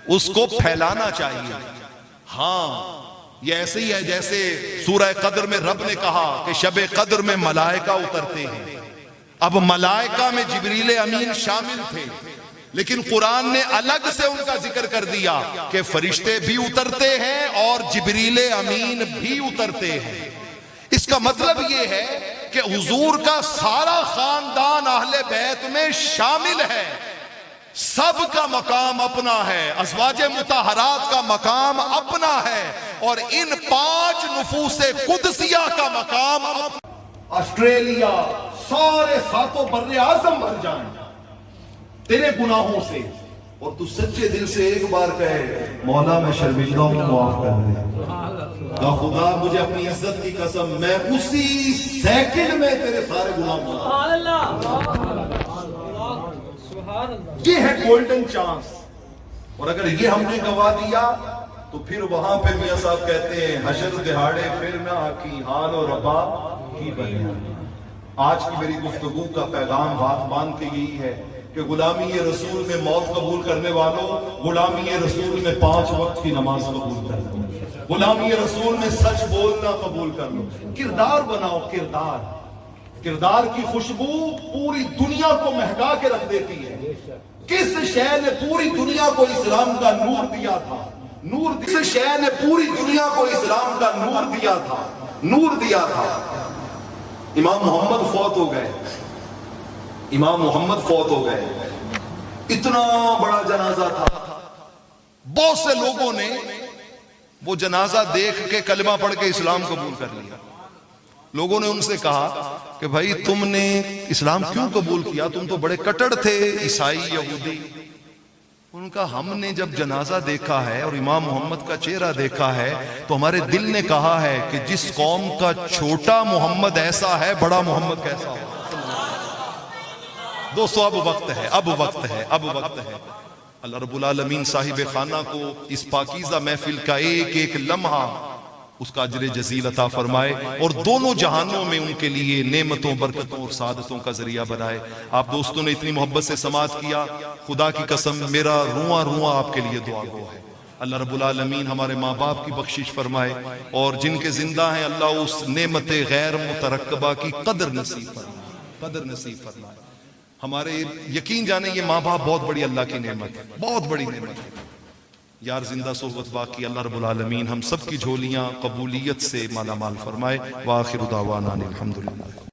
اس کو پھیلانا چاہیے۔ ہاں یہ ایسے ہی ہے جیسے سورہ قدر میں رب نے کہا کہ شب قدر میں ملائکہ اترتے ہیں۔ اب ملائکہ میں جبریل امین شامل تھے، لیکن قرآن نے الگ سے ان کا ذکر کر دیا کہ فرشتے بھی اترتے ہیں اور جبریل امین بھی اترتے ہیں۔ اس کا مطلب یہ ہے کہ حضور کا سارا خاندان اہل بیت میں شامل ہے، سب کا مقام اپنا ہے، ازواج مطہرات کا مقام اپنا ہے، اور ان 5 نفوس قدسیہ کا مقام آسٹریلیا سارے ساتوں بر اعظم بھر جائیں تیرے گناہوں سے، اور تو سچے دل سے ایک بار کہے مولا میں شرمندہ ہوں معاف کر دے، خدا مجھے اپنی عزت کی قسم میں اسی سیکنڈ میں تیرے سارے گناہ معاف۔ یہ ہے گولڈن چانس، اور اگر یہ ہم نے گوا دیا تو پھر وہاں پہ میاں صاحب کہتے ہیں حشر دہاڑے پھر نہ آکی حال و ربا کی بنیا۔ آج کی میری گفتگو کا پیغام بات باندھ کے یہی ہے کہ غلامی رسول میں موت قبول کرنے والوں، غلامی رسول میں 5 وقت کی نماز قبول کر لو، غلامی رسول میں سچ بولنا قبول کر لو، کردار بناؤ، کردار کی خوشبو پوری دنیا کو مہکا کے رکھ دیتی ہے۔ کس شے نے پوری دنیا کو اسلام کا نور دیا تھا؟ کس شے نے پوری دنیا کو اسلام کا نور دیا تھا؟ امام محمد فوت ہو گئے، اتنا بڑا جنازہ تھا، بہت سے لوگوں نے وہ جنازہ دیکھ کے کلمہ پڑھ کے اسلام قبول کر لیا۔ لوگوں نے ان سے کہا کہ بھائی تم نے اسلام کیوں قبول کیا؟ تم تو بڑے کٹڑ تھے، عیسائی یہودی۔ ان کا ہم نے جب جنازہ دیکھا ہے اور امام محمد کا چہرہ دیکھا ہے تو ہمارے دل نے کہا ہے کہ جس قوم کا چھوٹا محمد ایسا ہے، بڑا محمد کیسا ہو۔ دوستو اب وقت ہے اللہ رب العالمین صاحب خانہ کو اس پاکیزہ محفل کا ایک ایک لمحہ اس کا اجر جزیل عطا فرمائے، اور دونوں جہانوں میں ان کے لیے نعمتوں، برکتوں اور سعادتوں کا ذریعہ بنائے۔ آپ دوستوں نے اتنی محبت سے سماعت کیا، خدا کی قسم میرا رواں آپ کے لیے دعا گو ہے۔ اللہ رب العالمین ہمارے ماں باپ کی بخشش فرمائے، اور جن کے زندہ ہیں اللہ اس نعمت غیر مترکبہ کی قدر نصیب فرمائے۔ ہمارے یقین جانے یہ ماں باپ بہت بڑی اللہ کی نعمت ہے، بہت بڑی نعمت ہے یار۔ زندہ صحبت باقی اللہ رب العالمین ہم سب کی جھولیاں قبولیت سے مالا مال فرمائے۔ وآخر دعوانا الحمدللہ۔